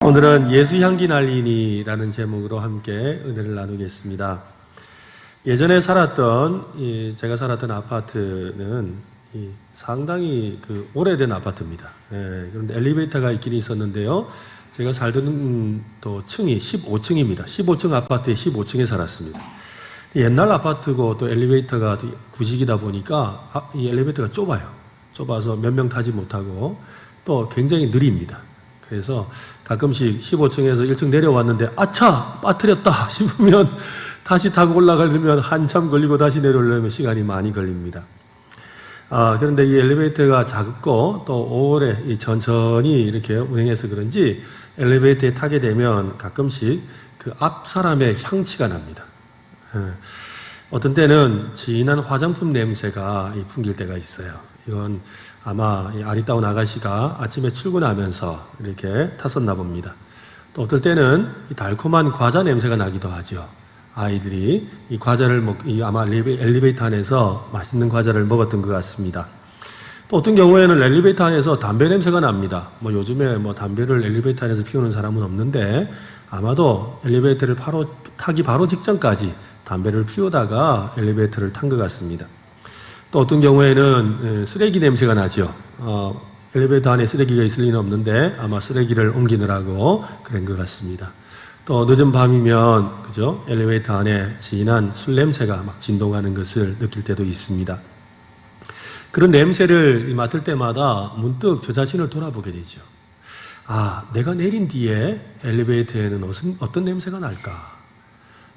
오늘은 예수 향기 날리니라는 제목으로 함께 은혜를 나누겠습니다. 예전에 제가 살았던 아파트는 상당히 오래된 아파트입니다. 그런데 엘리베이터가 있긴 있었는데요. 제가 살던 또 층이 15층입니다. 15층 아파트에 15층에 살았습니다. 옛날 아파트고 또 엘리베이터가 구식이다 보니까 이 엘리베이터가 좁아서 몇 명 타지 못하고 또 굉장히 느립니다. 그래서 가끔씩 15층에서 1층 내려왔는데 아차! 빠뜨렸다 싶으면 다시 타고 올라가려면 한참 걸리고 다시 내려오려면 시간이 많이 걸립니다. 그런데 이 엘리베이터가 작고 또 오래 천천히 이렇게 운행해서 그런지 엘리베이터에 타게 되면 가끔씩 그 앞 사람의 향취가 납니다. 어떤 때는 진한 화장품 냄새가 풍길 때가 있어요. 이건 아마 이 아리따운 아가씨가 아침에 출근하면서 이렇게 탔었나 봅니다. 또 어떨 때는 이 달콤한 과자 냄새가 나기도 하죠. 아이들이 이 과자를 아마 엘리베이터 안에서 맛있는 과자를 먹었던 것 같습니다. 또 어떤 경우에는 엘리베이터 안에서 담배 냄새가 납니다. 요즘에 담배를 엘리베이터 안에서 피우는 사람은 없는데 아마도 엘리베이터를 타기 바로 직전까지 담배를 피우다가 엘리베이터를 탄 것 같습니다. 또 어떤 경우에는 쓰레기 냄새가 나죠. 엘리베이터 안에 쓰레기가 있을 리는 없는데 아마 쓰레기를 옮기느라고 그런 것 같습니다. 또 늦은 밤이면 그죠? 엘리베이터 안에 진한 술 냄새가 막 진동하는 것을 느낄 때도 있습니다. 그런 냄새를 맡을 때마다 문득 저 자신을 돌아보게 되죠. 내가 내린 뒤에 엘리베이터에는 어떤 냄새가 날까?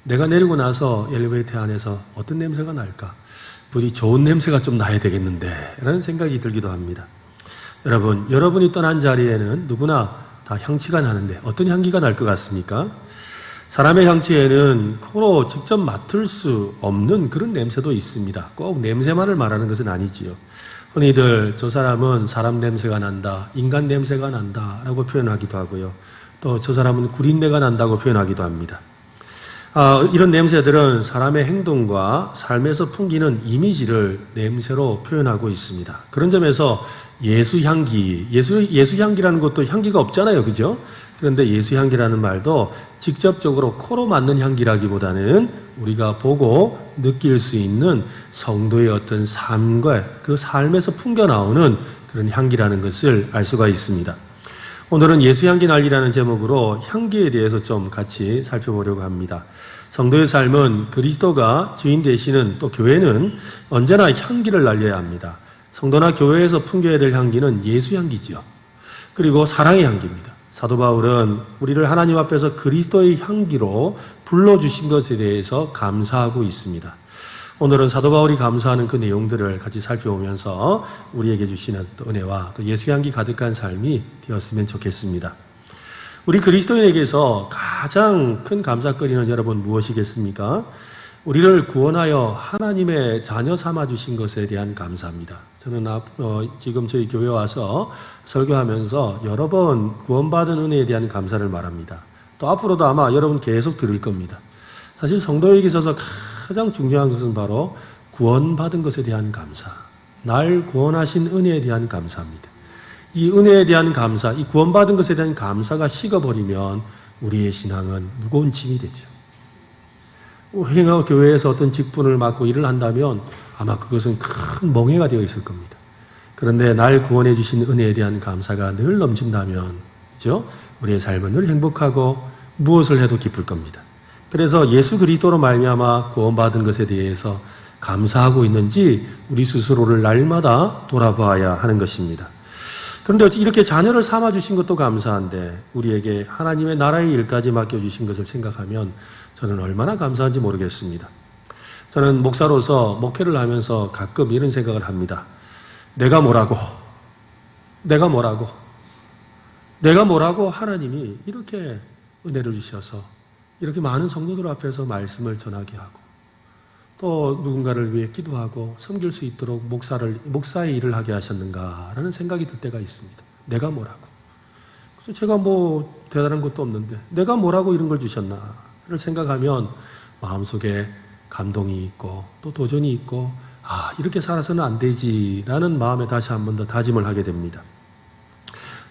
내가 내리고 나서 엘리베이터 안에서 어떤 냄새가 날까? 부디 좋은 냄새가 좀 나야 되겠는데 라는 생각이 들기도 합니다. 여러분이 떠난 자리에는 누구나 다 향취가 나는데 어떤 향기가 날 것 같습니까? 사람의 향취에는 코로 직접 맡을 수 없는 그런 냄새도 있습니다. 꼭 냄새만을 말하는 것은 아니지요. 흔히들 저 사람은 사람 냄새가 난다, 인간 냄새가 난다 라고 표현하기도 하고요. 또 저 사람은 구린내가 난다고 표현하기도 합니다. 이런 냄새들은 사람의 행동과 삶에서 풍기는 이미지를 냄새로 표현하고 있습니다. 그런 점에서 예수향기라는 것도 향기가 없잖아요. 그죠? 그런데 예수향기라는 말도 직접적으로 코로 맡는 향기라기보다는 우리가 보고 느낄 수 있는 성도의 어떤 삶과 그 삶에서 풍겨나오는 그런 향기라는 것을 알 수가 있습니다. 오늘은 예수향기 날리라는 제목으로 향기에 대해서 좀 같이 살펴보려고 합니다. 성도의 삶은 그리스도가 주인 되시는 또 교회는 언제나 향기를 날려야 합니다. 성도나 교회에서 풍겨야 될 향기는 예수향기지요. 그리고 사랑의 향기입니다. 사도 바울은 우리를 하나님 앞에서 그리스도의 향기로 불러주신 것에 대해서 감사하고 있습니다. 오늘은 사도 바울이 감사하는 그 내용들을 같이 살펴보면서 우리에게 주시는 또 은혜와 또 예수향기 가득한 삶이 되었으면 좋겠습니다. 우리 그리스도인에게서 가장 큰 감사거리는 여러분 무엇이겠습니까? 우리를 구원하여 하나님의 자녀 삼아주신 것에 대한 감사합니다. 저는 지금 저희 교회 와서 설교하면서 여러 번 구원받은 은혜에 대한 감사를 말합니다. 또 앞으로도 아마 여러분 계속 들을 겁니다. 사실 성도에게 있어서 가장 중요한 것은 바로 구원받은 것에 대한 감사, 날 구원하신 은혜에 대한 감사입니다. 이 은혜에 대한 감사, 이 구원받은 것에 대한 감사가 식어버리면 우리의 신앙은 무거운 짐이 되죠. 교회에서 어떤 직분을 맡고 일을 한다면 아마 그것은 큰 멍해가 되어 있을 겁니다. 그런데 날 구원해 주신 은혜에 대한 감사가 늘 넘친다면, 그죠? 우리의 삶은 늘 행복하고 무엇을 해도 기쁠 겁니다. 그래서 예수 그리스도로 말미암아 구원받은 것에 대해서 감사하고 있는지 우리 스스로를 날마다 돌아봐야 하는 것입니다. 그런데 이렇게 자녀를 삼아주신 것도 감사한데 우리에게 하나님의 나라의 일까지 맡겨주신 것을 생각하면 저는 얼마나 감사한지 모르겠습니다. 저는 목사로서 목회를 하면서 가끔 이런 생각을 합니다. 내가 뭐라고 하나님이 이렇게 은혜를 주셔서 이렇게 많은 성도들 앞에서 말씀을 전하게 하고 또 누군가를 위해 기도하고 섬길 수 있도록 목사의 일을 하게 하셨는가라는 생각이 들 때가 있습니다. 내가 뭐라고? 그래서 제가 대단한 것도 없는데 내가 뭐라고 이런 걸 주셨나를 생각하면 마음속에 감동이 있고 또 도전이 있고 이렇게 살아서는 안 되지라는 마음에 다시 한 번 더 다짐을 하게 됩니다.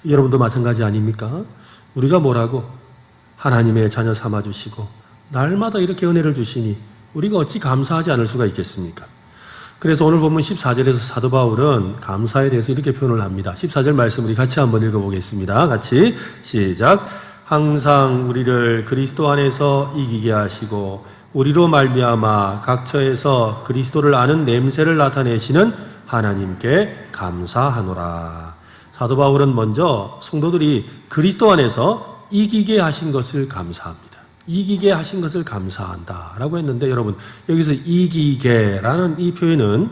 여러분도 마찬가지 아닙니까? 우리가 뭐라고? 하나님의 자녀 삼아주시고 날마다 이렇게 은혜를 주시니 우리가 어찌 감사하지 않을 수가 있겠습니까? 그래서 오늘 본문 14절에서 사도 바울은 감사에 대해서 이렇게 표현을 합니다. 14절 말씀 우리 같이 한번 읽어보겠습니다. 같이 시작. 항상 우리를 그리스도 안에서 이기게 하시고 우리로 말미암아 각 처에서 그리스도를 아는 냄새를 나타내시는 하나님께 감사하노라. 사도 바울은 먼저 성도들이 그리스도 안에서 이기게 하신 것을 감사합니다. 이기게 하신 것을 감사한다라고 했는데 여러분 여기서 이기게라는 이 표현은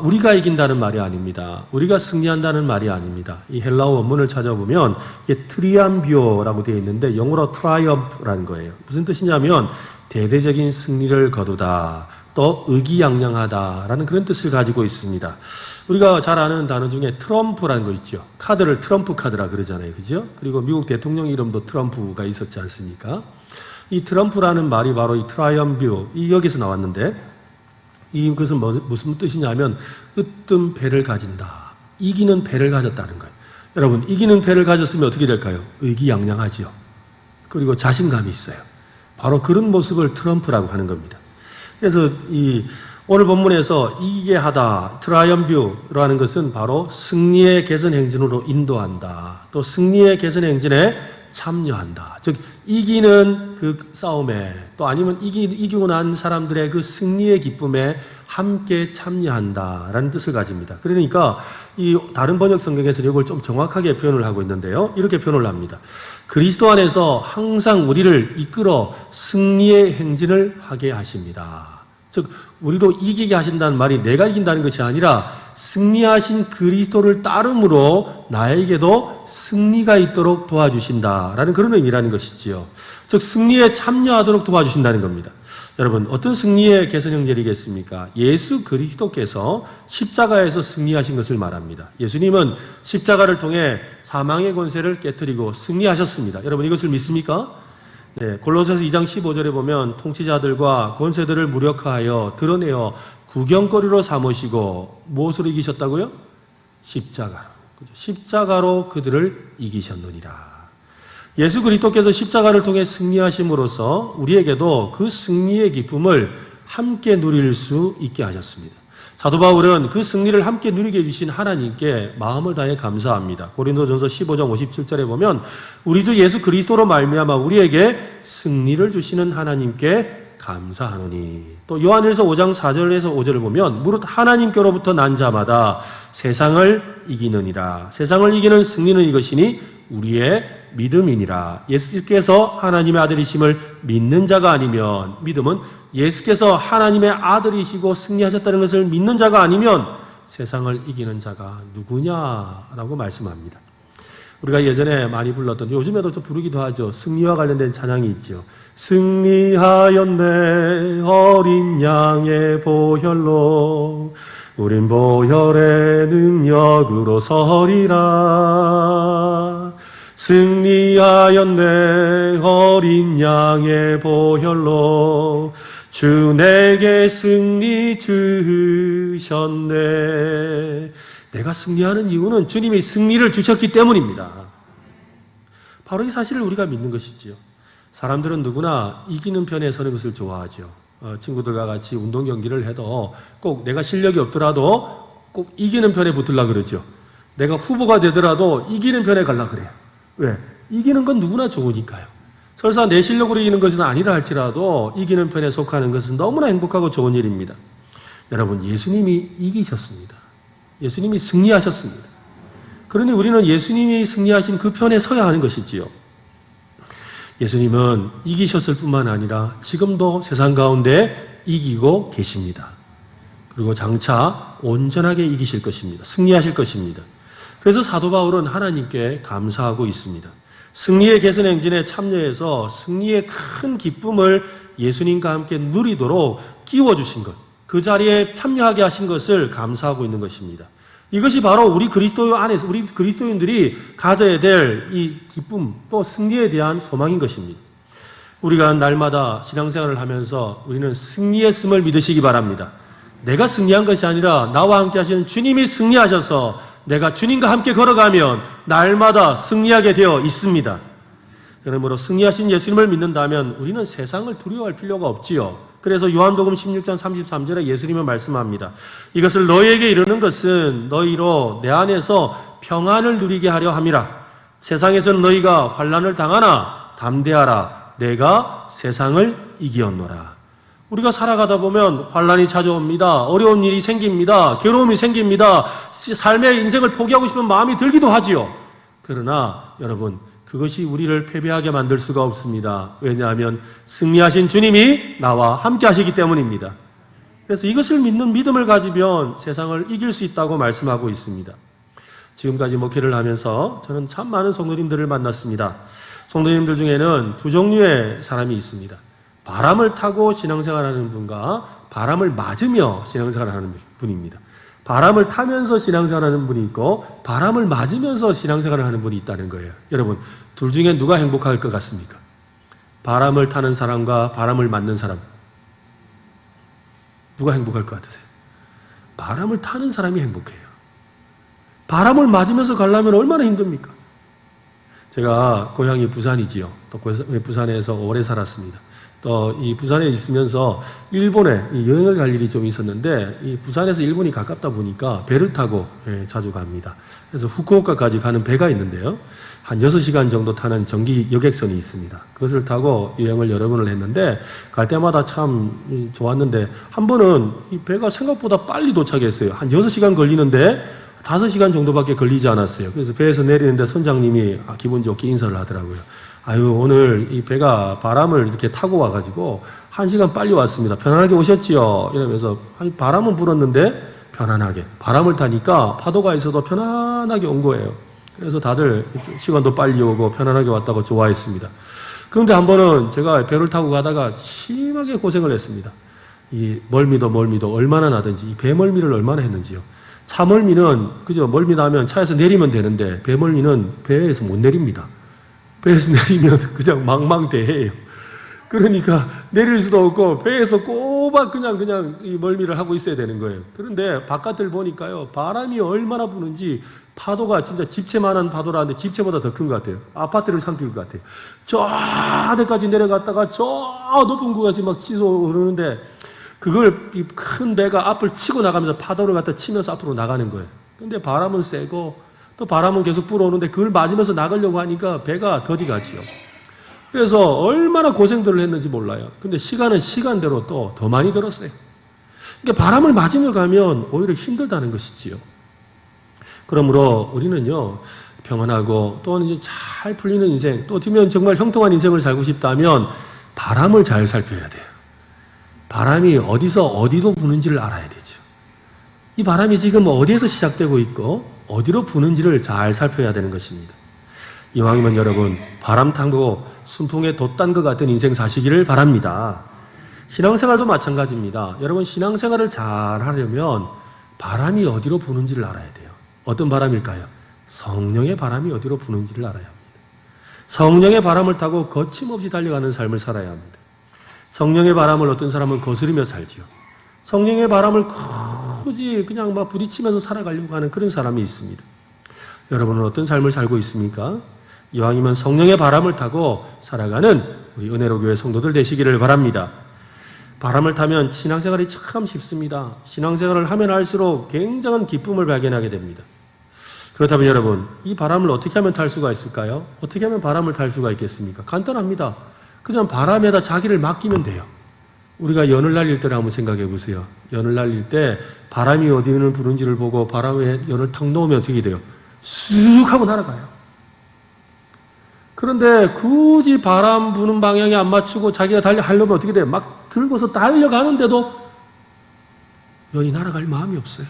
우리가 이긴다는 말이 아닙니다. 우리가 승리한다는 말이 아닙니다. 이 헬라어 원문을 찾아보면 이게 트리암비오라고 되어 있는데 영어로 트라이엄프라는 거예요. 무슨 뜻이냐면 대대적인 승리를 거두다, 또 의기양양하다라는 그런 뜻을 가지고 있습니다. 우리가 잘 아는 단어 중에 트럼프라는 거 있죠. 카드를 트럼프 카드라 그러잖아요. 그죠? 그리고 미국 대통령 이름도 트럼프가 있었지 않습니까? 이 트럼프라는 말이 바로 이 트라이엄뷰, 이 여기서 나왔는데 이것은 무슨 뜻이냐면 으뜸 패를 가진다. 이기는 패를 가졌다는 거예요. 여러분, 이기는 패를 가졌으면 어떻게 될까요? 의기양양하지요. 그리고 자신감이 있어요. 바로 그런 모습을 트럼프라고 하는 겁니다. 그래서 오늘 본문에서 이기게 하다, 트라이엄뷰라는 것은 바로 승리의 개선 행진으로 인도한다. 또 승리의 개선 행진에 참여한다. 즉 이기는 그 싸움에 또 아니면 이기고 난 사람들의 그 승리의 기쁨에 함께 참여한다라는 뜻을 가집니다. 그러니까 이 다른 번역 성경에서 이걸 좀 정확하게 표현을 하고 있는데요. 이렇게 표현을 합니다. 그리스도 안에서 항상 우리를 이끌어 승리의 행진을 하게 하십니다. 즉 우리로 이기게 하신다는 말이 내가 이긴다는 것이 아니라 승리하신 그리스도를 따름으로 나에게도 승리가 있도록 도와주신다라는 그런 의미라는 것이지요. 즉 승리에 참여하도록 도와주신다는 겁니다. 여러분 어떤 승리의 개선 형제이겠습니까? 예수 그리스도께서 십자가에서 승리하신 것을 말합니다. 예수님은 십자가를 통해 사망의 권세를 깨뜨리고 승리하셨습니다. 여러분 이것을 믿습니까? 네, 골로새서 2장 15절에 보면 통치자들과 권세들을 무력화하여 드러내어 구경거리로 삼으시고 무엇으로 이기셨다고요? 십자가로. 십자가로 그들을 이기셨느니라. 예수 그리스도께서 십자가를 통해 승리하심으로써 우리에게도 그 승리의 기쁨을 함께 누릴 수 있게 하셨습니다. 사도 바울은 그 승리를 함께 누리게 해주신 하나님께 마음을 다해 감사합니다. 고린도전서 15장 57절에 보면 우리 주 예수 그리스도로 말미암아 우리에게 승리를 주시는 하나님께 감사하노니. 또 요한일서 5장 4절에서 5절을 보면 무릇 하나님께로부터 난 자마다 세상을 이기느니라. 세상을 이기는 승리는 이것이니 우리의 믿음이니라. 예수께서 하나님의 아들이심을 믿는 자가 아니면, 믿음은 예수께서 하나님의 아들이시고 승리하셨다는 것을 믿는 자가 아니면 세상을 이기는 자가 누구냐라고 말씀합니다. 우리가 예전에 많이 불렀던, 요즘에도 또 부르기도 하죠. 승리와 관련된 찬양이 있죠. 승리하였네 어린 양의 보혈로 우린 보혈의 능력으로 서리라. 승리하였네 어린 양의 보혈로 주 내게 승리 주셨네. 내가 승리하는 이유는 주님이 승리를 주셨기 때문입니다. 바로 이 사실을 우리가 믿는 것이지요. 사람들은 누구나 이기는 편에 서는 것을 좋아하죠. 친구들과 같이 운동 경기를 해도 꼭 내가 실력이 없더라도 꼭 이기는 편에 붙으려고 그러죠. 내가 후보가 되더라도 이기는 편에 가려고 그래요. 왜? 이기는 건 누구나 좋으니까요. 설사 내 실력으로 이기는 것은 아니라 할지라도 이기는 편에 속하는 것은 너무나 행복하고 좋은 일입니다. 여러분, 예수님이 이기셨습니다. 예수님이 승리하셨습니다. 그러니 우리는 예수님이 승리하신 그 편에 서야 하는 것이지요. 예수님은 이기셨을 뿐만 아니라 지금도 세상 가운데 이기고 계십니다. 그리고 장차 온전하게 이기실 것입니다. 승리하실 것입니다. 그래서 사도 바울은 하나님께 감사하고 있습니다. 승리의 개선 행진에 참여해서 승리의 큰 기쁨을 예수님과 함께 누리도록 끼워주신 것, 그 자리에 참여하게 하신 것을 감사하고 있는 것입니다. 이것이 바로 우리 그리스도 안에서 우리 그리스도인들이 가져야 될 이 기쁨 또 승리에 대한 소망인 것입니다. 우리가 날마다 신앙생활을 하면서 우리는 승리했음을 믿으시기 바랍니다. 내가 승리한 것이 아니라 나와 함께 하시는 주님이 승리하셔서 내가 주님과 함께 걸어가면 날마다 승리하게 되어 있습니다. 그러므로 승리하신 예수님을 믿는다면 우리는 세상을 두려워할 필요가 없지요. 그래서 요한복음 16장 33절에 예수님은 말씀합니다. 이것을 너희에게 이르는 것은 너희로 내 안에서 평안을 누리게 하려 함이라. 세상에서는 너희가 환난을 당하나 담대하라. 내가 세상을 이기었노라. 우리가 살아가다 보면 환난이 찾아옵니다. 어려운 일이 생깁니다. 괴로움이 생깁니다. 삶의 인생을 포기하고 싶은 마음이 들기도 하지요. 그러나 여러분, 그것이 우리를 패배하게 만들 수가 없습니다. 왜냐하면 승리하신 주님이 나와 함께 하시기 때문입니다. 그래서 이것을 믿는 믿음을 가지면 세상을 이길 수 있다고 말씀하고 있습니다. 지금까지 목회를 하면서 저는 참 많은 성도님들을 만났습니다. 성도님들 중에는 두 종류의 사람이 있습니다. 바람을 타고 신앙생활하는 분과 바람을 맞으며 신앙생활하는 분입니다. 바람을 타면서 신앙생활하는 분이 있고 바람을 맞으면서 신앙생활을 하는 분이 있다는 거예요. 여러분, 둘 중에 누가 행복할 것 같습니까? 바람을 타는 사람과 바람을 맞는 사람, 누가 행복할 것 같으세요? 바람을 타는 사람이 행복해요. 바람을 맞으면서 가려면 얼마나 힘듭니까? 제가 고향이 부산이지요. 또 부산에서 오래 살았습니다. 또 이 부산에 있으면서 일본에 여행을 갈 일이 좀 있었는데 이 부산에서 일본이 가깝다 보니까 배를 타고 자주 갑니다. 그래서 후쿠오카까지 가는 배가 있는데요. 한 6시간 정도 타는 전기 여객선이 있습니다. 그것을 타고 여행을 여러 번을 했는데 갈 때마다 참 좋았는데 한 번은 이 배가 생각보다 빨리 도착했어요. 한 6시간 걸리는데 5시간 정도밖에 걸리지 않았어요. 그래서 배에서 내리는데 선장님이 기분 좋게 인사를 하더라고요. 아유, 오늘 이 배가 바람을 이렇게 타고 와가지고 1시간 빨리 왔습니다. 편안하게 오셨지요? 이러면서 바람은 불었는데 편안하게. 바람을 타니까 파도가 있어도 편안하게 온 거예요. 그래서 다들 시간도 빨리 오고 편안하게 왔다고 좋아했습니다. 그런데 한 번은 제가 배를 타고 가다가 심하게 고생을 했습니다. 이 멀미도 얼마나 나든지 이 배멀미를 얼마나 했는지요. 차멀미는 그저 멀미 나면 차에서 내리면 되는데 배멀미는 배에서 못 내립니다. 배에서 내리면 그냥 망망대해예요. 그러니까 내릴 수도 없고 배에서 꼬박 그냥 이 멀미를 하고 있어야 되는 거예요. 그런데 바깥을 보니까요, 바람이 얼마나 부는지 파도가 진짜 집채만한 파도라는데 집채보다 더 큰 것 같아요. 아파트를 삼킬 것 같아요. 저 아래까지 내려갔다가 저 높은 곳까지 막 치솟아 오르는데 그걸 이 큰 배가 앞을 치고 나가면서 파도를 갖다 치면서 앞으로 나가는 거예요. 근데 바람은 세고 또 바람은 계속 불어오는데 그걸 맞으면서 나가려고 하니까 배가 더디 가지요. 그래서 얼마나 고생들을 했는지 몰라요. 근데 시간은 시간대로 또 더 많이 들었어요. 그러니까 바람을 맞으며 가면 오히려 힘들다는 것이지요. 그러므로 우리는요, 평안하고 또 이제 잘 풀리는 인생, 또 어쩌면 정말 형통한 인생을 살고 싶다면 바람을 잘 살펴야 돼요. 바람이 어디서 어디로 부는지를 알아야 되죠. 이 바람이 지금 어디에서 시작되고 있고 어디로 부는지를 잘 살펴야 되는 것입니다. 이왕이면 여러분, 바람 타고 순풍에 돛단 것 같은 인생 사시기를 바랍니다. 신앙생활도 마찬가지입니다. 여러분, 신앙생활을 잘 하려면 바람이 어디로 부는지를 알아야 돼요. 어떤 바람일까요? 성령의 바람이 어디로 부는지를 알아야 합니다. 성령의 바람을 타고 거침없이 달려가는 삶을 살아야 합니다. 성령의 바람을 어떤 사람은 거스르며 살지요. 성령의 바람을 굳이 그냥 막 부딪히면서 살아가려고 하는 그런 사람이 있습니다. 여러분은 어떤 삶을 살고 있습니까? 이왕이면 성령의 바람을 타고 살아가는 우리 은혜로 교회 성도들 되시기를 바랍니다. 바람을 타면 신앙생활이 참 쉽습니다. 신앙생활을 하면 할수록 굉장한 기쁨을 발견하게 됩니다. 그렇다면 여러분, 이 바람을 어떻게 하면 탈 수가 있을까요? 어떻게 하면 바람을 탈 수가 있겠습니까? 간단합니다. 그냥 바람에다 자기를 맡기면 돼요. 우리가 연을 날릴 때를 한번 생각해 보세요. 연을 날릴 때 바람이 어디는 부는지를 보고 바람에 연을 탁 놓으면 어떻게 돼요? 쑥 하고 날아가요. 그런데 굳이 바람 부는 방향에 안 맞추고 자기가 하려면 어떻게 돼요? 막 들고서 달려가는데도 연이 날아갈 마음이 없어요.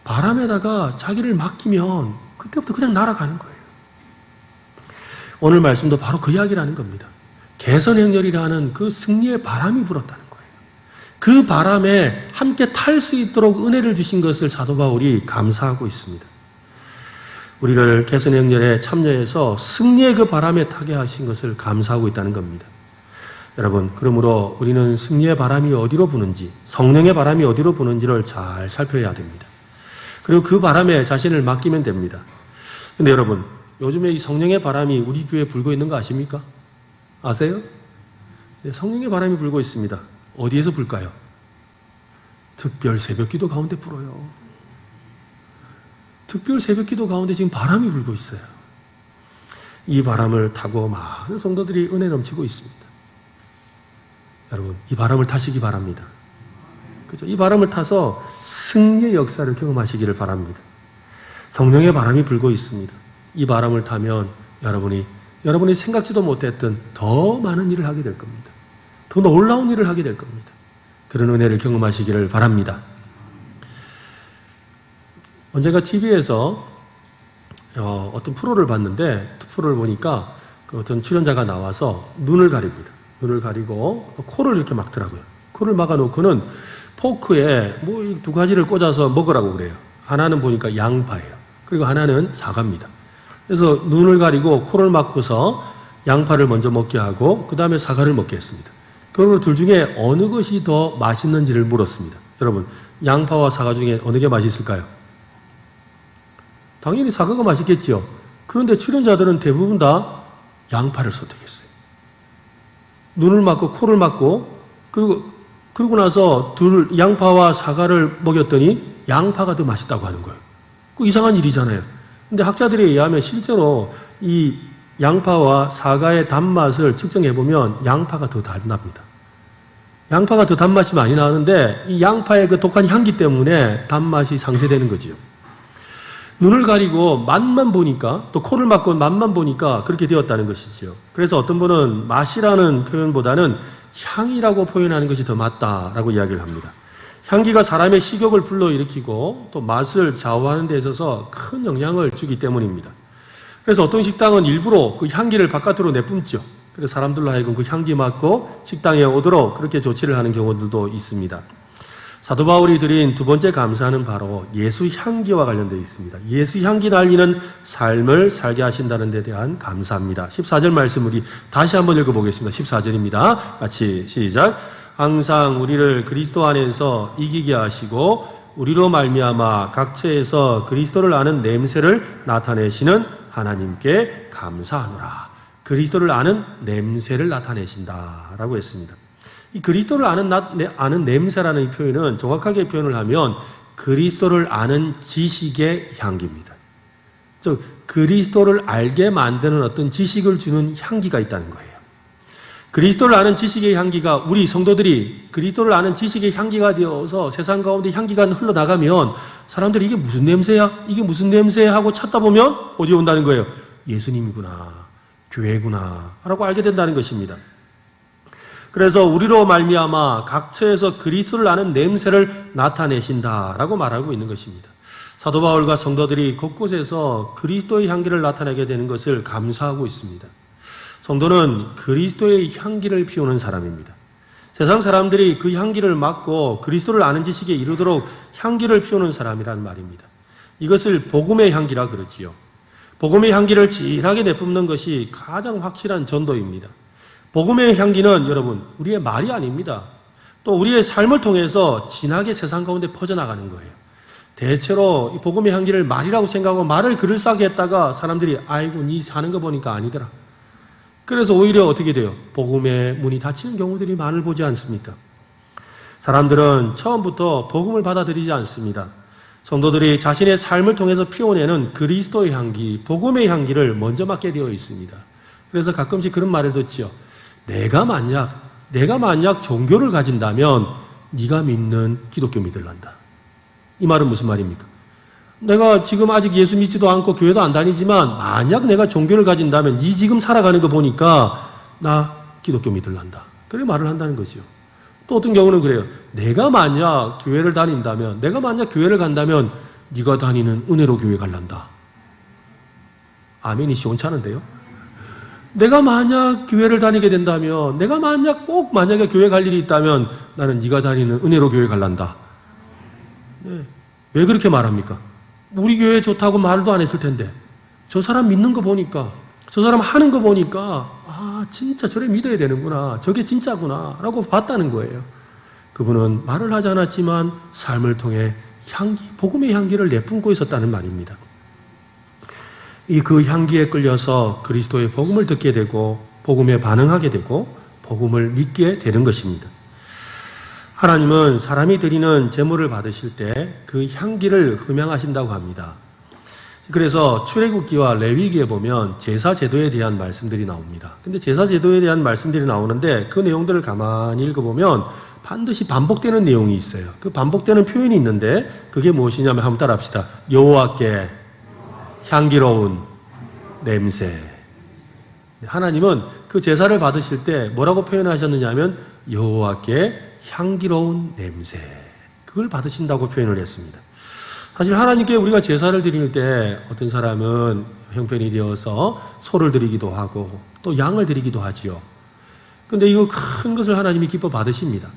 바람에다가 자기를 맡기면 그때부터 그냥 날아가는 거예요. 오늘 말씀도 바로 그 이야기를 하는 겁니다. 개선행렬이라는 그 승리의 바람이 불었다는 거예요. 그 바람에 함께 탈 수 있도록 은혜를 주신 것을 사도 바울이 감사하고 있습니다. 우리를 개선행렬에 참여해서 승리의 그 바람에 타게 하신 것을 감사하고 있다는 겁니다. 여러분, 그러므로 우리는 승리의 바람이 어디로 부는지, 성령의 바람이 어디로 부는지를 잘 살펴야 됩니다. 그리고 그 바람에 자신을 맡기면 됩니다. 근데 여러분, 요즘에 이 성령의 바람이 우리 교회에 불고 있는 거 아십니까? 아세요? 성령의 바람이 불고 있습니다. 어디에서 불까요? 특별 새벽기도 가운데 불어요. 특별 새벽기도 가운데 지금 바람이 불고 있어요. 이 바람을 타고 많은 성도들이 은혜 넘치고 있습니다. 여러분, 이 바람을 타시기 바랍니다. 그죠? 이 바람을 타서 승리의 역사를 경험하시기를 바랍니다. 성령의 바람이 불고 있습니다. 이 바람을 타면 여러분이 생각지도 못했던 더 많은 일을 하게 될 겁니다. 더 놀라운 일을 하게 될 겁니다. 그런 은혜를 경험하시기를 바랍니다. 언젠가 TV에서 어떤 프로를 봤는데, 프로를 보니까 그 어떤 출연자가 나와서 눈을 가립니다. 눈을 가리고 코를 이렇게 막더라고요. 코를 막아놓고는 포크에 뭐 두 가지를 꽂아서 먹으라고 그래요. 하나는 보니까 양파예요. 그리고 하나는 사과입니다. 그래서 눈을 가리고 코를 막고서 양파를 먼저 먹게 하고 그 다음에 사과를 먹게 했습니다. 그리고 둘 중에 어느 것이 더 맛있는지를 물었습니다. 여러분, 양파와 사과 중에 어느 게 맛있을까요? 당연히 사과가 맛있겠죠. 그런데 출연자들은 대부분 다 양파를 선택했어요. 눈을 막고 코를 막고 그러고 나서 양파와 사과를 먹였더니 양파가 더 맛있다고 하는 거예요. 그 이상한 일이잖아요. 근데 학자들에 의하면 실제로 이 양파와 사과의 단맛을 측정해보면 양파가 더 단답니다. 양파가 더 단맛이 많이 나는데 이 양파의 그 독한 향기 때문에 단맛이 상쇄되는 거지요. 눈을 가리고 맛만 보니까, 또 코를 막고 맛만 보니까 그렇게 되었다는 것이지요. 그래서 어떤 분은 맛이라는 표현보다는 향이라고 표현하는 것이 더 맞다라고 이야기를 합니다. 향기가 사람의 식욕을 불러일으키고 또 맛을 좌우하는 데 있어서 큰 영향을 주기 때문입니다. 그래서 어떤 식당은 일부러 그 향기를 바깥으로 내뿜죠. 그래서 사람들로 하여금 그 향기 맡고 식당에 오도록 그렇게 조치를 하는 경우들도 있습니다. 사도 바울이 드린 두 번째 감사는 바로 예수 향기와 관련되어 있습니다. 예수 향기 날리는 삶을 살게 하신다는 데 대한 감사입니다. 14절 말씀 우리 다시 한번 읽어보겠습니다. 14절입니다. 같이 시작. 항상 우리를 그리스도 안에서 이기게 하시고 우리로 말미암아 각처에서 그리스도를 아는 냄새를 나타내시는 하나님께 감사하노라. 그리스도를 아는 냄새를 나타내신다라고 했습니다. 이 그리스도를 아는 냄새라는 이 표현은 정확하게 표현을 하면 그리스도를 아는 지식의 향기입니다. 즉 그리스도를 알게 만드는 어떤 지식을 주는 향기가 있다는 거예요. 그리스도를 아는 지식의 향기가 우리 성도들이 그리스도를 아는 지식의 향기가 되어서 세상 가운데 향기가 흘러나가면 사람들이 이게 무슨 냄새야? 이게 무슨 냄새야? 하고 찾다 보면 어디 온다는 거예요? 예수님이구나, 교회구나 라고 알게 된다는 것입니다. 그래서 우리로 말미암아 각처에서 그리스도를 아는 냄새를 나타내신다라고 말하고 있는 것입니다. 사도 바울과 성도들이 곳곳에서 그리스도의 향기를 나타내게 되는 것을 감사하고 있습니다. 성도는 그리스도의 향기를 피우는 사람입니다. 세상 사람들이 그 향기를 맡고 그리스도를 아는 지식에 이르도록 향기를 피우는 사람이란 말입니다. 이것을 복음의 향기라 그러지요. 복음의 향기를 진하게 내뿜는 것이 가장 확실한 전도입니다. 복음의 향기는 여러분 우리의 말이 아닙니다. 또 우리의 삶을 통해서 진하게 세상 가운데 퍼져나가는 거예요. 대체로 이 복음의 향기를 말이라고 생각하고 말을 그럴싸하게 했다가 사람들이 아이고 니 사는 거 보니까 아니더라. 그래서 오히려 어떻게 돼요? 복음의 문이 닫히는 경우들이 많을 보지 않습니까? 사람들은 처음부터 복음을 받아들이지 않습니다. 성도들이 자신의 삶을 통해서 피워내는 그리스도의 향기, 복음의 향기를 먼저 맡게 되어 있습니다. 그래서 가끔씩 그런 말을 듣죠. 내가 만약 종교를 가진다면 네가 믿는 기독교 믿을란다. 이 말은 무슨 말입니까? 내가 지금 아직 예수 믿지도 않고 교회도 안 다니지만 만약 내가 종교를 가진다면 네 지금 살아가는 거 보니까 나 기독교 믿을란다. 그렇게 말을 한다는 거죠. 또 어떤 경우는 그래요. 내가 만약 교회를 간다면 네가 다니는 은혜로 교회 갈란다. 아멘이 시원찮은데요? 내가 만약 교회를 다니게 된다면, 내가 만약에 교회 갈 일이 있다면 나는 네가 다니는 은혜로 교회 갈란다. 네. 왜 그렇게 말합니까? 우리 교회 좋다고 말도 안 했을 텐데 저 사람 믿는 거 보니까, 저 사람 하는 거 보니까 아 진짜 저래 믿어야 되는구나, 저게 진짜구나 라고 봤다는 거예요. 그분은 말을 하지 않았지만 삶을 통해 향기, 복음의 향기를 내뿜고 있었다는 말입니다. 그 향기에 끌려서 그리스도의 복음을 듣게 되고 복음에 반응하게 되고 복음을 믿게 되는 것입니다. 하나님은 사람이 드리는 제물을 받으실 때 그 향기를 흠양하신다고 합니다. 그래서 출애굽기와 레위기에 보면 제사 제도에 대한 말씀들이 나옵니다. 근데 제사 제도에 대한 말씀들이 나오는데 그 내용들을 가만히 읽어보면 반드시 반복되는 내용이 있어요. 그 반복되는 표현이 있는데 그게 무엇이냐면 한번 따라합시다. 여호와께 향기로운 냄새. 하나님은 그 제사를 받으실 때 뭐라고 표현하셨느냐 하면 여호와께 향기로운 냄새. 그걸 받으신다고 표현을 했습니다. 사실 하나님께 우리가 제사를 드릴 때 어떤 사람은 형편이 되어서 소를 드리기도 하고 또 양을 드리기도 하지요. 근데 이거 큰 것을 하나님이 기뻐 받으십니다.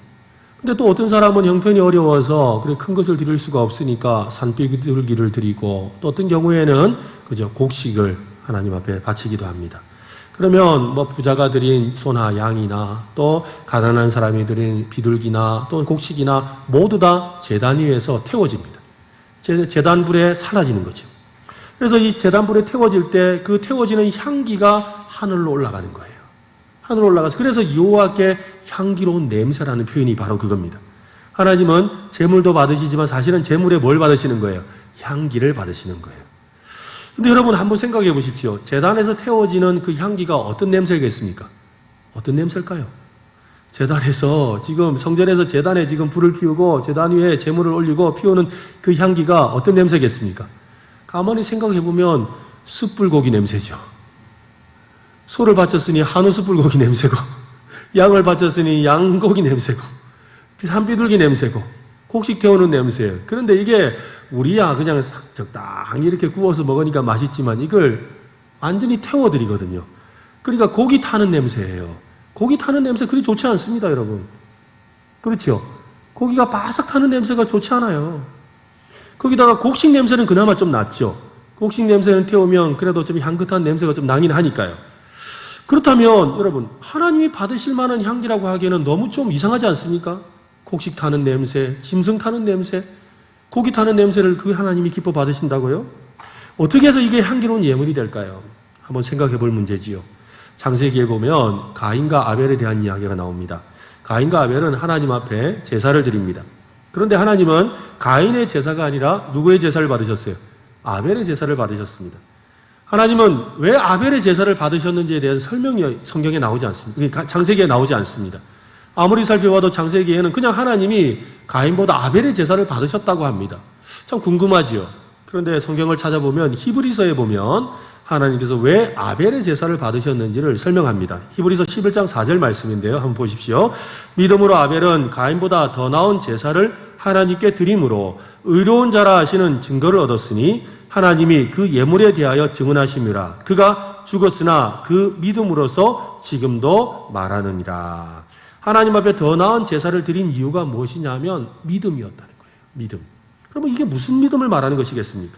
근데 또 어떤 사람은 형편이 어려워서 그래 큰 것을 드릴 수가 없으니까 산비둘기를 드리고 또 어떤 경우에는 그저 곡식을 하나님 앞에 바치기도 합니다. 그러면 뭐 부자가 드린 소나 양이나 또 가난한 사람이 드린 비둘기나 또 곡식이나 모두 다 제단 위에서 태워집니다. 제단불에 사라지는 거죠. 그래서 이 제단불에 태워질 때 그 태워지는 향기가 하늘로 올라가는 거예요. 하늘로 올라가서 그래서 여호와께 향기로운 냄새라는 표현이 바로 그겁니다. 하나님은 제물도 받으시지만 사실은 제물에 뭘 받으시는 거예요? 향기를 받으시는 거예요. 근데 여러분 한번 생각해 보십시오. 제단에서 태워지는 그 향기가 어떤 냄새겠습니까? 어떤 냄새일까요? 제단에서 지금 성전에서 제단에 지금 불을 피우고 제단 위에 제물을 올리고 피우는 그 향기가 어떤 냄새겠습니까? 가만히 생각해 보면 숯불고기 냄새죠. 소를 바쳤으니 한우 숯불고기 냄새고 양을 바쳤으니 양고기 냄새고 산비둘기 냄새고 곡식 태우는 냄새예요. 그런데 이게 우리야 그냥 적당히 이렇게 구워서 먹으니까 맛있지만 이걸 완전히 태워드리거든요. 그러니까 고기 타는 냄새예요. 고기 타는 냄새 그리 좋지 않습니다, 여러분. 그렇죠? 고기가 바삭 타는 냄새가 좋지 않아요. 거기다가 곡식 냄새는 그나마 좀 낫죠. 곡식 냄새는 태우면 그래도 좀 향긋한 냄새가 좀 나긴 하니까요. 그렇다면 여러분 하나님이 받으실 만한 향기라고 하기에는 너무 좀 이상하지 않습니까? 곡식 타는 냄새, 짐승 타는 냄새, 고기 타는 냄새를 그 하나님이 기뻐 받으신다고요? 어떻게 해서 이게 향기로운 예물이 될까요? 한번 생각해 볼 문제지요. 창세기에 보면 가인과 아벨에 대한 이야기가 나옵니다. 가인과 아벨은 하나님 앞에 제사를 드립니다. 그런데 하나님은 가인의 제사가 아니라 누구의 제사를 받으셨어요? 아벨의 제사를 받으셨습니다. 하나님은 왜 아벨의 제사를 받으셨는지에 대한 설명이 성경에 나오지 않습니다. 창세기에 나오지 않습니다. 아무리 살펴봐도 창세기에는 그냥 하나님이 가인보다 아벨의 제사를 받으셨다고 합니다. 참 궁금하지요. 그런데 성경을 찾아보면 히브리서에 보면 하나님께서 왜 아벨의 제사를 받으셨는지를 설명합니다. 히브리서 11장 4절 말씀인데요. 한번 보십시오. 믿음으로 아벨은 가인보다 더 나은 제사를 하나님께 드림으로 의로운 자라 하시는 증거를 얻었으니 하나님이 그 예물에 대하여 증언하심이라. 그가 죽었으나 그 믿음으로서 지금도 말하느니라. 하나님 앞에 더 나은 제사를 드린 이유가 무엇이냐면 믿음이었다는 거예요. 믿음. 그러면 이게 무슨 믿음을 말하는 것이겠습니까?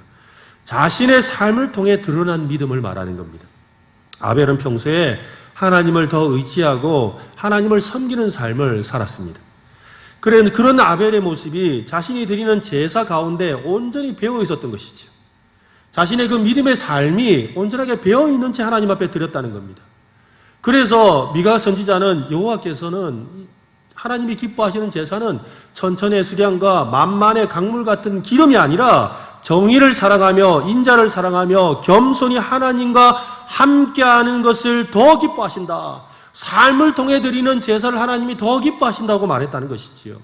자신의 삶을 통해 드러난 믿음을 말하는 겁니다. 아벨은 평소에 하나님을 더 의지하고 하나님을 섬기는 삶을 살았습니다. 그런 아벨의 모습이 자신이 드리는 제사 가운데 온전히 배어 있었던 것이죠. 자신의 그 믿음의 삶이 온전하게 배어 있는 채 하나님 앞에 드렸다는 겁니다. 그래서 미가 선지자는 여호와께서는 하나님이 기뻐하시는 제사는 천천의 수량과 만만의 강물 같은 기름이 아니라 정의를 사랑하며 인자를 사랑하며 겸손히 하나님과 함께하는 것을 더 기뻐하신다. 삶을 통해 드리는 제사를 하나님이 더 기뻐하신다고 말했다는 것이지요.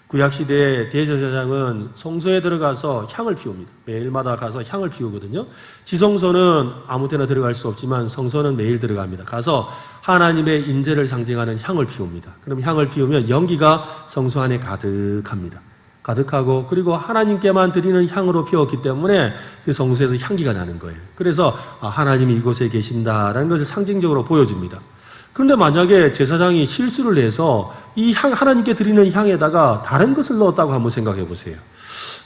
구약시대의 대제사장은 성소에 들어가서 향을 피웁니다. 매일마다 가서 향을 피우거든요. 지성소는 아무 때나 들어갈 수 없지만 성소는 매일 들어갑니다. 가서 하나님의 임재를 상징하는 향을 피웁니다. 그럼 향을 피우면 연기가 성소 안에 가득합니다. 가득하고 그리고 하나님께만 드리는 향으로 피웠기 때문에 그 성소에서 향기가 나는 거예요. 그래서 하나님이 이곳에 계신다라는 것을 상징적으로 보여줍니다. 그런데 만약에 제사장이 실수를 해서 이 하나님께 드리는 향에다가 다른 것을 넣었다고 한번 생각해 보세요.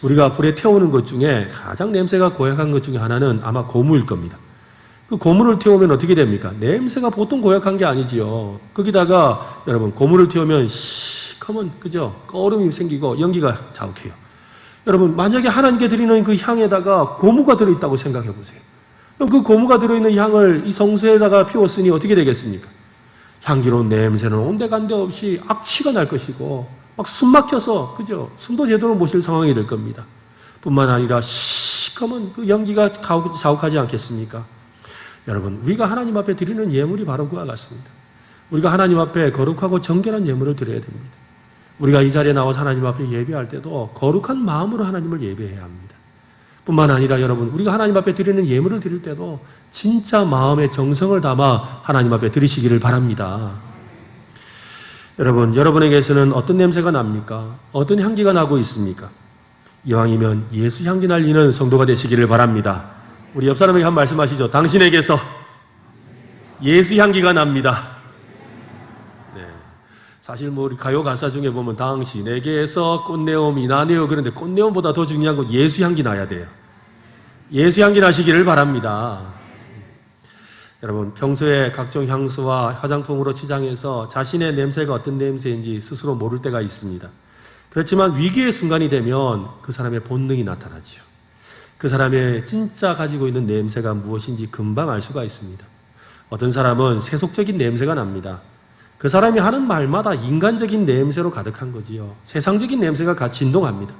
우리가 불에 태우는 것 중에 가장 냄새가 고약한 것 중에 하나는 아마 고무일 겁니다. 그 고무를 태우면 어떻게 됩니까? 냄새가 보통 고약한 게 아니지요. 거기다가 여러분 고무를 태우면 시커먼 그죠? 꺼름이 생기고 연기가 자욱해요. 여러분, 만약에 하나님께 드리는 그 향에다가 고무가 들어있다고 생각해 보세요. 그럼 그 고무가 들어있는 향을 이 성소에다가 피웠으니 어떻게 되겠습니까? 향기로운 냄새는 온데간데 없이 악취가 날 것이고 막 숨 막혀서, 그죠? 숨도 제대로 못 쉴 상황이 될 겁니다. 뿐만 아니라 시커먼 그 연기가 자욱하지 않겠습니까? 여러분, 우리가 하나님 앞에 드리는 예물이 바로 그와 같습니다. 우리가 하나님 앞에 거룩하고 정결한 예물을 드려야 됩니다. 우리가 이 자리에 나와서 하나님 앞에 예배할 때도 거룩한 마음으로 하나님을 예배해야 합니다. 뿐만 아니라 여러분, 우리가 하나님 앞에 드리는 예물을 드릴 때도 진짜 마음의 정성을 담아 하나님 앞에 드리시기를 바랍니다. 여러분, 여러분에게서는 어떤 냄새가 납니까? 어떤 향기가 나고 있습니까? 이왕이면 예수 향기 날리는 성도가 되시기를 바랍니다. 우리 옆 사람에게 한 말씀하시죠. 당신에게서 예수 향기가 납니다. 네. 사실 뭐 우리 가요 가사 중에 보면 당신에게서 꽃내음이 나네요. 그런데 꽃내음보다 더 중요한 건 예수 향기 나야 돼요. 예수 향기 나시기를 바랍니다. 여러분, 평소에 각종 향수와 화장품으로 치장해서 자신의 냄새가 어떤 냄새인지 스스로 모를 때가 있습니다. 그렇지만 위기의 순간이 되면 그 사람의 본능이 나타나죠. 그 사람의 진짜 가지고 있는 냄새가 무엇인지 금방 알 수가 있습니다. 어떤 사람은 세속적인 냄새가 납니다. 그 사람이 하는 말마다 인간적인 냄새로 가득한 거지요. 세상적인 냄새가 같이 진동합니다.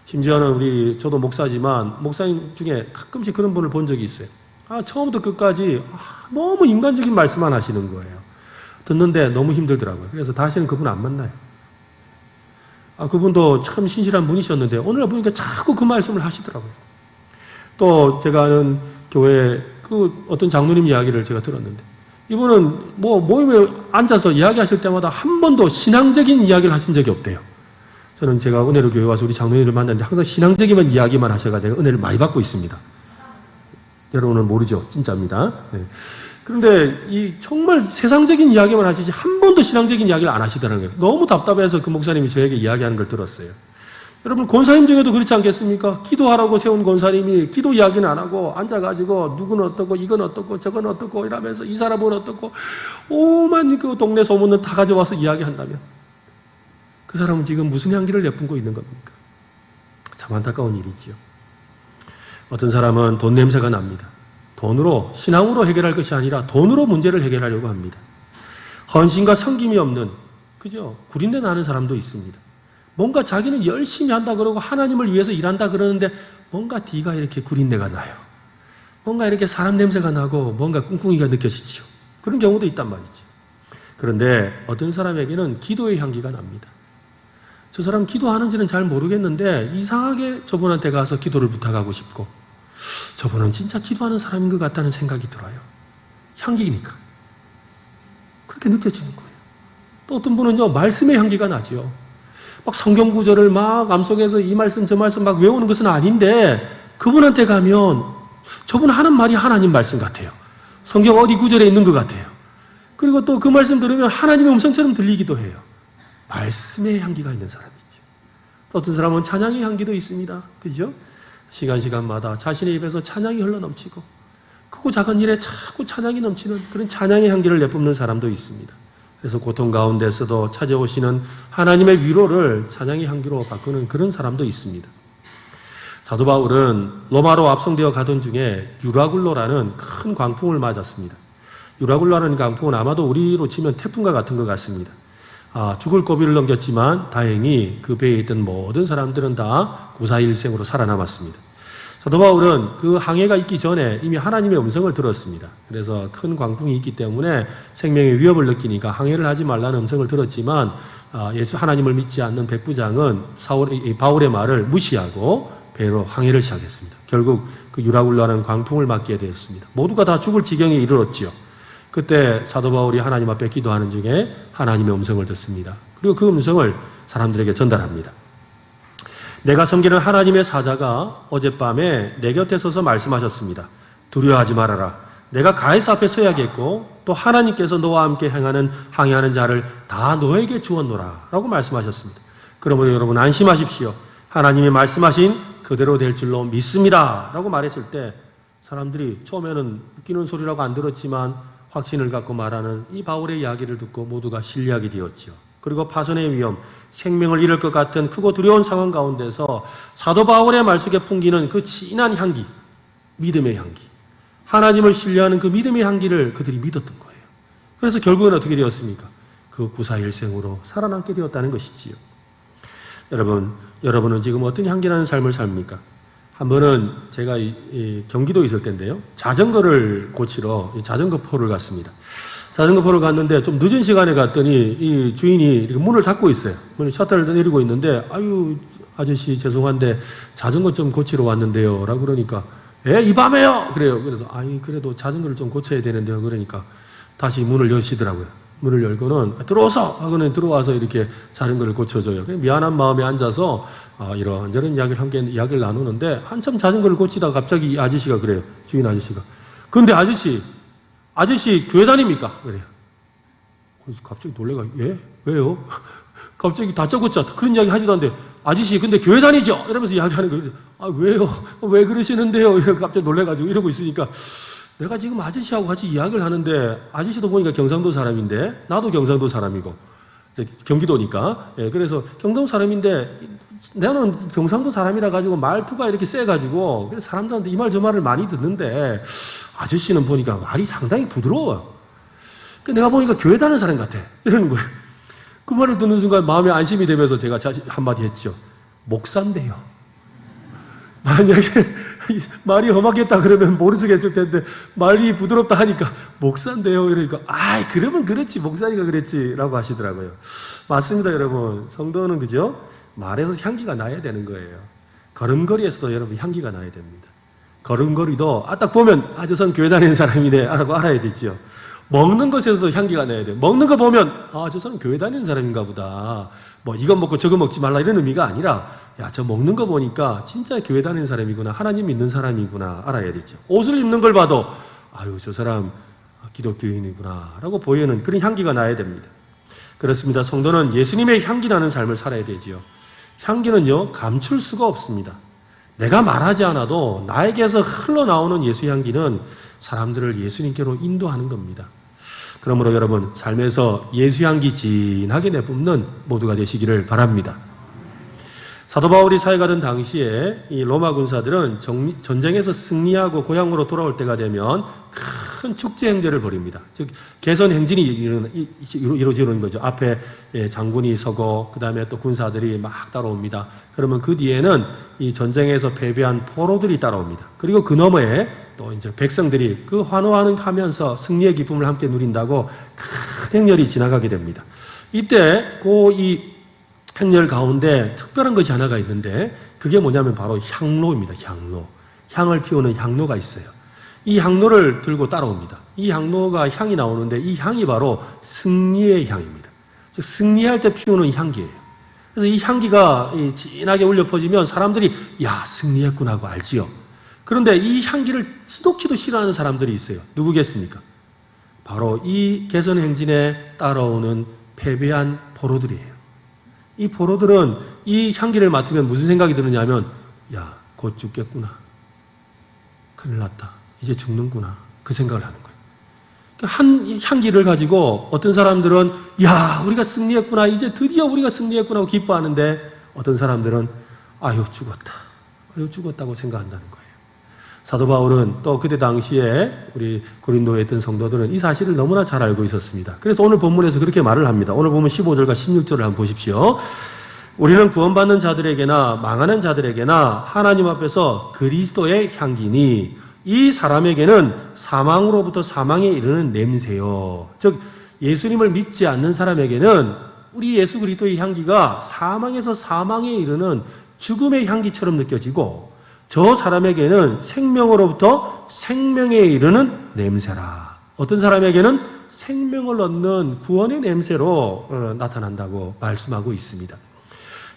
심지어는 저도 목사지만 목사님 중에 가끔씩 그런 분을 본 적이 있어요. 처음부터 끝까지 너무 인간적인 말씀만 하시는 거예요. 듣는데 너무 힘들더라고요. 그래서 다시는 그분 안 만나요. 그분도 참 신실한 분이셨는데 오늘 보니까 자꾸 그 말씀을 하시더라고요. 또 제가 아는 교회 어떤 장로님 이야기를 제가 들었는데 이분은 모임에 앉아서 이야기하실 때마다 한 번도 신앙적인 이야기를 하신 적이 없대요. 저는 제가 은혜로 교회 와서 우리 장로님을 만났는데 항상 신앙적인 이야기만 하셔가지고 내가 은혜를 많이 받고 있습니다. 여러분은 모르죠. 진짜입니다. 네. 그런데 정말 세상적인 이야기만 하시지 한 번도 신앙적인 이야기를 안 하시더라는 거예요. 너무 답답해서 그 목사님이 저에게 이야기하는 걸 들었어요. 여러분, 권사님 중에도 그렇지 않겠습니까? 기도하라고 세운 권사님이 기도 이야기는 안 하고 앉아가지고 누구는 어떻고 이건 어떻고 저건 어떻고 이러면서 이 사람은 어떻고 오만 그 동네 소문을 다 가져와서 이야기한다면 그 사람은 지금 무슨 향기를 내뿜고 있는 겁니까? 참 안타까운 일이지요. 어떤 사람은 돈 냄새가 납니다. 돈으로, 신앙으로 해결할 것이 아니라 돈으로 문제를 해결하려고 합니다. 헌신과 섬김이 없는, 그죠? 구린내 나는 사람도 있습니다. 뭔가 자기는 열심히 한다 그러고 하나님을 위해서 일한다 그러는데 뭔가 뒤가 이렇게 구린내가 나요. 뭔가 이렇게 사람 냄새가 나고 뭔가 꿍꿍이가 느껴지죠. 그런 경우도 있단 말이죠. 그런데 어떤 사람에게는 기도의 향기가 납니다. 저 사람 기도하는지는 잘 모르겠는데 이상하게 저분한테 가서 기도를 부탁하고 싶고 저분은 진짜 기도하는 사람인 것 같다는 생각이 들어요. 향기니까. 그렇게 느껴지는 거예요. 또 어떤 분은요, 말씀의 향기가 나죠. 막 성경 구절을 막 암송해서 이 말씀 저 말씀 막 외우는 것은 아닌데 그분한테 가면 저분 하는 말이 하나님 말씀 같아요. 성경 어디 구절에 있는 것 같아요. 그리고 또 그 말씀 들으면 하나님의 음성처럼 들리기도 해요. 말씀의 향기가 있는 사람이죠. 또 어떤 사람은 찬양의 향기도 있습니다. 그죠? 시간마다 자신의 입에서 찬양이 흘러넘치고 크고 작은 일에 자꾸 찬양이 넘치는 그런 찬양의 향기를 내뿜는 사람도 있습니다. 그래서 고통 가운데서도 찾아오시는 하나님의 위로를 찬양의 향기로 바꾸는 그런 사람도 있습니다. 사도 바울은 로마로 압송되어 가던 중에 유라굴로라는 큰 광풍을 맞았습니다. 유라굴로라는 광풍은 아마도 우리로 치면 태풍과 같은 것 같습니다. 죽을 고비를 넘겼지만 다행히 그 배에 있던 모든 사람들은 다 구사일생으로 살아남았습니다. 사도 바울은 그 항해가 있기 전에 이미 하나님의 음성을 들었습니다. 그래서 큰 광풍이 있기 때문에 생명의 위협을 느끼니까 항해를 하지 말라는 음성을 들었지만 예수 하나님을 믿지 않는 백부장은 바울의 말을 무시하고 배로 항해를 시작했습니다. 결국 그 유라굴로라는 광풍을 맞게 되었습니다. 모두가 다 죽을 지경에 이르렀지요. 그때 사도 바울이 하나님 앞에 기도하는 중에 하나님의 음성을 듣습니다. 그리고 그 음성을 사람들에게 전달합니다. 내가 섬기는 하나님의 사자가 어젯밤에 내 곁에 서서 말씀하셨습니다. 두려워하지 말아라. 내가 가이사 앞에 서야겠고 또 하나님께서 너와 함께 항해하는 자를 다 너에게 주었노라 라고 말씀하셨습니다. 그러므로 여러분 안심하십시오. 하나님이 말씀하신 그대로 될 줄로 믿습니다 라고 말했을 때 사람들이 처음에는 웃기는 소리라고 안 들었지만 확신을 갖고 말하는 이 바울의 이야기를 듣고 모두가 신뢰하게 되었죠. 그리고 파손의 위험, 생명을 잃을 것 같은 크고 두려운 상황 가운데서 사도 바울의 말 속에 풍기는 그 진한 향기, 믿음의 향기, 하나님을 신뢰하는 그 믿음의 향기를 그들이 믿었던 거예요. 그래서 결국은 어떻게 되었습니까? 그 구사일생으로 살아남게 되었다는 것이지요. 여러분은 지금 어떤 향기나는 삶을 삽니까? 한 번은 제가 경기도에 있을 때인데요. 자전거를 고치러 자전거 포를 갔습니다. 자전거 포를 갔는데 좀 늦은 시간에 갔더니 이 주인이 이렇게 문을 닫고 있어요. 문을 셔터를 내리고 있는데, 아유, 아저씨 죄송한데 자전거 좀 고치러 왔는데요. 라고 그러니까, 이 밤에요? 그래요. 그래서, 그래도 자전거를 좀 고쳐야 되는데요. 그러니까 다시 문을 여시더라고요. 문을 열고는 들어오소! 하고는 들어와서 이렇게 자전거를 고쳐줘요. 미안한 마음에 앉아서 이런저런 이야기를 함께 이야기를 나누는데 한참 자전거를 고치다가 갑자기 이 아저씨가 그래요. 주인 아저씨가. 근데 아저씨 교회 다닙니까? 그래요. 그래서 갑자기 놀래가, 예? 왜요? 갑자기 다짜고짜 그런 이야기 하지도 않는데, 아저씨 근데 교회 다니죠? 이러면서 이야기하는 거예요. 왜요? 왜 그러시는데요? 이러고 갑자기 놀래가지고 이러고 있으니까, 내가 지금 아저씨하고 같이 이야기를 하는데, 아저씨도 보니까 경상도 사람인데, 나도 경상도 사람이고, 경기도니까. 그래서 경상도 사람인데, 나는 경상도 사람이라 가지고 말투가 이렇게 세가지고, 그래서 사람들한테 이 말 저 말을 많이 듣는데, 아저씨는 보니까 말이 상당히 부드러워요. 내가 보니까 교회 다니는 사람 같아. 이러는 거예요. 그 말을 듣는 순간 마음에 안심이 되면서 제가 한마디 했죠. 목사인데요. 만약에 말이 험하겠다 그러면 모르겠을 텐데 말이 부드럽다 하니까 목사인데요. 이러니까 그러면 그렇지 목사니까 그랬지 라고 하시더라고요. 맞습니다 여러분. 성도는 그죠? 말에서 향기가 나야 되는 거예요. 걸음걸이에서도 여러분 향기가 나야 됩니다. 걸음걸이도 딱 보면 저 사람 교회 다니는 사람이네 라고 알아야 되죠. 먹는 것에서도 향기가 나야 돼요. 먹는 거 보면 저 사람 교회 다니는 사람인가 보다. 뭐 이거 먹고 저거 먹지 말라 이런 의미가 아니라 저 먹는 거 보니까 진짜 교회 다니는 사람이구나. 하나님 믿는 사람이구나 알아야 되죠. 옷을 입는 걸 봐도 저 사람 기독교인이구나 라고 보이는 그런 향기가 나야 됩니다. 그렇습니다. 성도는 예수님의 향기 나는 삶을 살아야 되지요. 향기는요 감출 수가 없습니다. 내가 말하지 않아도 나에게서 흘러나오는 예수 향기는 사람들을 예수님께로 인도하는 겁니다. 그러므로 여러분 삶에서 예수 향기 진하게 내뿜는 모두가 되시기를 바랍니다. 사도 바울이 사역하던 당시에 이 로마 군사들은 전쟁에서 승리하고 고향으로 돌아올 때가 되면 큰 축제 행제를 벌입니다. 즉 개선 행진이 이루어지는 거죠. 앞에 장군이 서고 그 다음에 또 군사들이 막 따라옵니다. 그러면 그 뒤에는 이 전쟁에서 패배한 포로들이 따라옵니다. 그리고 그 너머에 또 이제 백성들이 그 환호하면서 승리의 기쁨을 함께 누린다고 큰 행렬이 지나가게 됩니다. 이때 이 행렬 가운데 특별한 것이 하나가 있는데 그게 뭐냐면 바로 향로입니다. 향로. 향을 피우는 향로가 있어요. 이 향로를 들고 따라옵니다. 이 향로가 향이 나오는데 이 향이 바로 승리의 향입니다. 즉 승리할 때 피우는 향기예요. 그래서 이 향기가 진하게 울려 퍼지면 사람들이 승리했구나 하고 알지요. 그런데 이 향기를 지독히도 싫어하는 사람들이 있어요. 누구겠습니까? 바로 이 개선 행진에 따라오는 패배한 포로들이에요. 이 포로들은 이 향기를 맡으면 무슨 생각이 드느냐 하면 곧 죽겠구나. 큰일 났다. 이제 죽는구나. 그 생각을 하는 거예요. 한 향기를 가지고 어떤 사람들은 우리가 승리했구나. 이제 드디어 우리가 승리했구나 하고 기뻐하는데 어떤 사람들은 죽었다고 생각한다는 거예요. 사도 바울은 또 그때 당시에 우리 고린도에 있던 성도들은 이 사실을 너무나 잘 알고 있었습니다. 그래서 오늘 본문에서 그렇게 말을 합니다. 오늘 보면 15절과 16절을 한번 보십시오. 우리는 구원받는 자들에게나 망하는 자들에게나 하나님 앞에서 그리스도의 향기니 이 사람에게는 사망으로부터 사망에 이르는 냄새요. 즉 예수님을 믿지 않는 사람에게는 우리 예수 그리스도의 향기가 사망에서 사망에 이르는 죽음의 향기처럼 느껴지고 저 사람에게는 생명으로부터 생명에 이르는 냄새라. 어떤 사람에게는 생명을 얻는 구원의 냄새로 나타난다고 말씀하고 있습니다.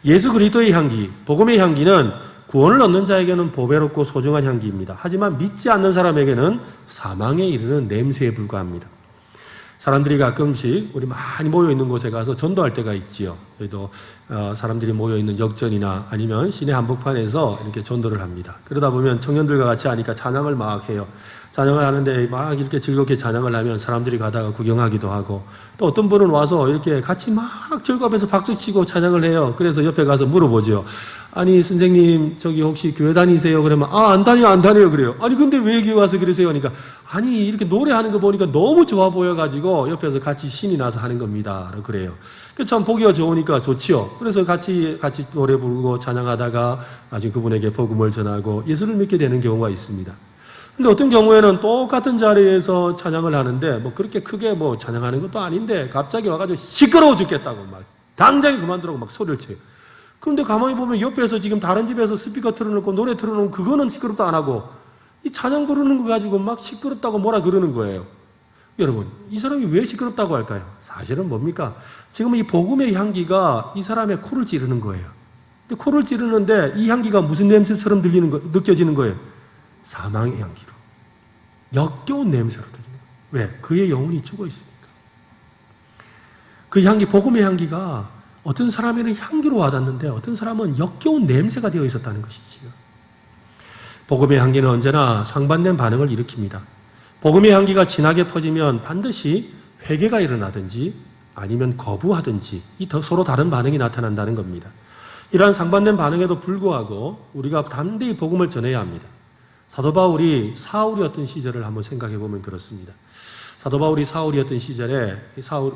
예수 그리스도의 향기, 복음의 향기는 구원을 얻는 자에게는 보배롭고 소중한 향기입니다. 하지만 믿지 않는 사람에게는 사망에 이르는 냄새에 불과합니다. 사람들이 가끔씩 우리 많이 모여있는 곳에 가서 전도할 때가 있지요. 저희도 사람들이 모여있는 역전이나 아니면 시내 한복판에서 이렇게 전도를 합니다. 그러다 보면 청년들과 같이 하니까 찬양을 막 해요. 찬양을 하는데 막 이렇게 즐겁게 찬양을 하면 사람들이 가다가 구경하기도 하고, 또 어떤 분은 와서 이렇게 같이 막 즐거워해서 박수치고 찬양을 해요. 그래서 옆에 가서 물어보죠. 아니 선생님 저기 혹시 교회 다니세요? 그러면 안 다녀요 그래요. 아니 근데 왜 교회 와서 그러세요? 그러니까 아니 이렇게 노래하는 거 보니까 너무 좋아 보여가지고 옆에서 같이 신이 나서 하는 겁니다. 그래요. 참 보기가 좋으니까 좋지요. 그래서 같이 노래 부르고 찬양하다가 나중에 그분에게 복음을 전하고 예수를 믿게 되는 경우가 있습니다. 근데 어떤 경우에는 똑같은 자리에서 찬양을 하는데 뭐 그렇게 크게 뭐 찬양하는 것도 아닌데 갑자기 와가지고 시끄러워 죽겠다고 막 당장에 그만두라고 막 소리를 쳐요. 그런데 가만히 보면 옆에서 지금 다른 집에서 스피커 틀어놓고 노래 틀어놓으면 그거는 시끄럽다 안 하고 이 찬양 부르는 거 가지고 막 시끄럽다고 뭐라 그러는 거예요. 여러분, 이 사람이 왜 시끄럽다고 할까요? 사실은 뭡니까? 지금 이 복음의 향기가 이 사람의 코를 찌르는 거예요. 근데 코를 찌르는데 이 향기가 무슨 냄새처럼 느껴지는 거예요? 사망의 향기로. 역겨운 냄새로 들리는 거예요. 왜? 그의 영혼이 죽어 있으니까. 그 향기, 복음의 향기가 어떤 사람에는 향기로 와닿는데 어떤 사람은 역겨운 냄새가 되어 있었다는 것이지요. 복음의 향기는 언제나 상반된 반응을 일으킵니다. 복음의 향기가 진하게 퍼지면 반드시 회개가 일어나든지 아니면 거부하든지 서로 다른 반응이 나타난다는 겁니다. 이러한 상반된 반응에도 불구하고 우리가 담대히 복음을 전해야 합니다. 사도 바울이 사울이었던 시절을 한번 생각해 보면 그렇습니다. 사도 바울이 사울이었던 시절에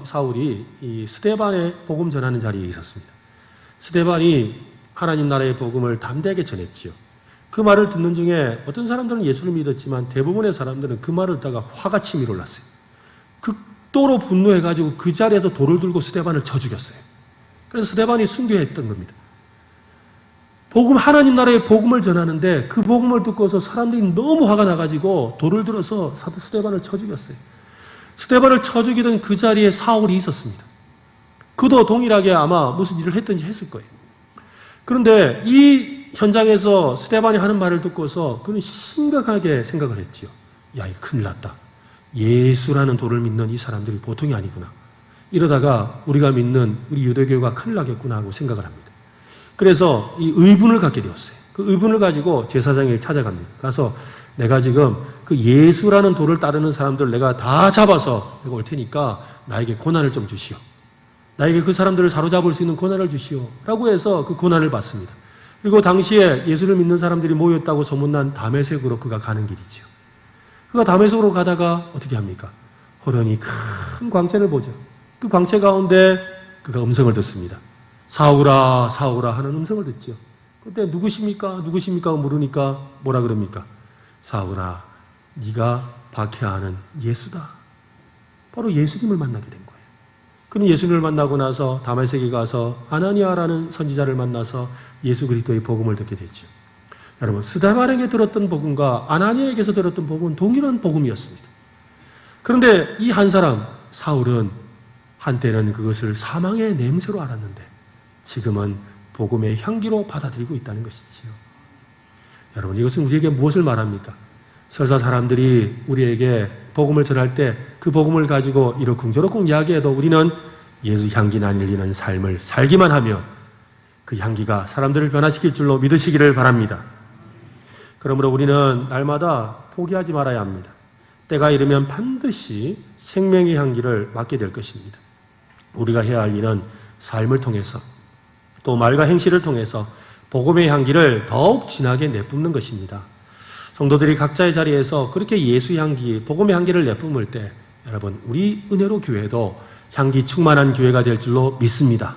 사울이 이 스데반의 복음 전하는 자리에 있었습니다. 스데반이 하나님 나라의 복음을 담대하게 전했지요. 그 말을 듣는 중에 어떤 사람들은 예수를 믿었지만 대부분의 사람들은 그 말을 듣다가 화가 치밀어 올랐어요. 극도로 분노해가지고 그 자리에서 돌을 들고 스데반을 쳐 죽였어요. 그래서 스데반이 순교했던 겁니다. 하나님 나라의 복음을 전하는데 그 복음을 듣고서 사람들이 너무 화가 나가지고 돌을 들어서 스데반을 쳐 죽였어요. 스데반을 쳐 죽이던 그 자리에 사울이 있었습니다. 그도 동일하게 아마 무슨 일을 했든지 했을 거예요. 그런데 이 현장에서 스데반이 하는 말을 듣고서 그는 심각하게 생각을 했지요. 야, 이거 큰일 났다. 예수라는 도를 믿는 이 사람들이 보통이 아니구나. 이러다가 우리가 믿는 우리 유대교가 큰일 나겠구나 하고 생각을 합니다. 그래서 이 의분을 갖게 되었어요. 그 의분을 가지고 제사장에게 찾아갑니다. 가서 내가 지금 그 예수라는 도를 따르는 사람들 내가 다 잡아서 내가 올 테니까 나에게 고난을 좀 주시오. 나에게 그 사람들을 사로잡을 수 있는 고난을 주시오. 라고 해서 그 고난을 받습니다. 그리고 당시에 예수를 믿는 사람들이 모였다고 소문난 다메섹으로 그가 가는 길이지요. 그가 다메섹으로 가다가 어떻게 합니까? 호련히 큰 광채를 보죠. 그 광채 가운데 그가 음성을 듣습니다. 사울아, 사울아 하는 음성을 듣죠. 그때 누구십니까? 누구십니까? 물으니까 뭐라 그럽니까? 사울아, 네가 박해하는 예수다. 바로 예수님을 만나게 된 거예요. 그는 예수님을 만나고 나서 다메섹에 가서 아나니아라는 선지자를 만나서 예수 그리스도의 복음을 듣게 됐죠. 여러분, 스데반에게 들었던 복음과 아나니아에게서 들었던 복음은 동일한 복음이었습니다. 그런데 이 한 사람 사울은 한때는 그것을 사망의 냄새로 알았는데 지금은 복음의 향기로 받아들이고 있다는 것이지요. 여러분, 이것은 우리에게 무엇을 말합니까? 설사 사람들이 우리에게 복음을 전할 때 그 복음을 가지고 이러쿵저러쿵 이야기해도 우리는 예수 향기 날리는 삶을 살기만 하면 그 향기가 사람들을 변화시킬 줄로 믿으시기를 바랍니다. 그러므로 우리는 날마다 포기하지 말아야 합니다. 때가 이르면 반드시 생명의 향기를 맡게 될 것입니다. 우리가 해야 할 일은 삶을 통해서 또 말과 행실을 통해서 복음의 향기를 더욱 진하게 내뿜는 것입니다. 성도들이 각자의 자리에서 그렇게 예수 향기, 복음의 향기를 내뿜을 때 여러분, 우리 은혜로 교회도 향기 충만한 교회가 될 줄로 믿습니다.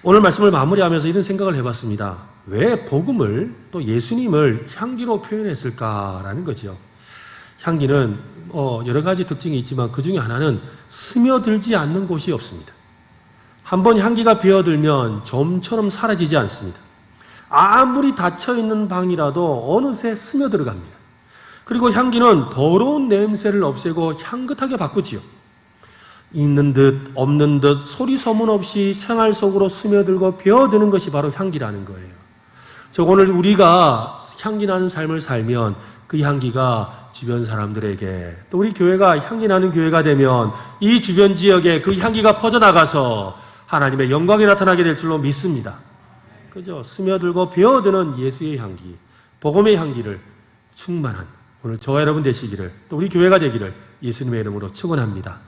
오늘 말씀을 마무리하면서 이런 생각을 해봤습니다. 왜 복음을 또 예수님을 향기로 표현했을까라는 거죠. 향기는 여러 가지 특징이 있지만 그 중에 하나는 스며들지 않는 곳이 없습니다. 한번 향기가 배어들면 좀처럼 사라지지 않습니다. 아무리 닫혀있는 방이라도 어느새 스며들어갑니다. 그리고 향기는 더러운 냄새를 없애고 향긋하게 바꾸지요. 있는 듯 없는 듯 소리 소문 없이 생활 속으로 스며들고 배어드는 것이 바로 향기라는 거예요. 즉 오늘 우리가 향기 나는 삶을 살면 그 향기가 주변 사람들에게 또 우리 교회가 향기 나는 교회가 되면 이 주변 지역에 그 향기가 퍼져나가서 하나님의 영광이 나타나게 될 줄로 믿습니다. 그죠? 스며들고 배어드는 예수의 향기, 복음의 향기를 충만한 오늘 저와 여러분 되시기를, 또 우리 교회가 되기를 예수님의 이름으로 축원합니다.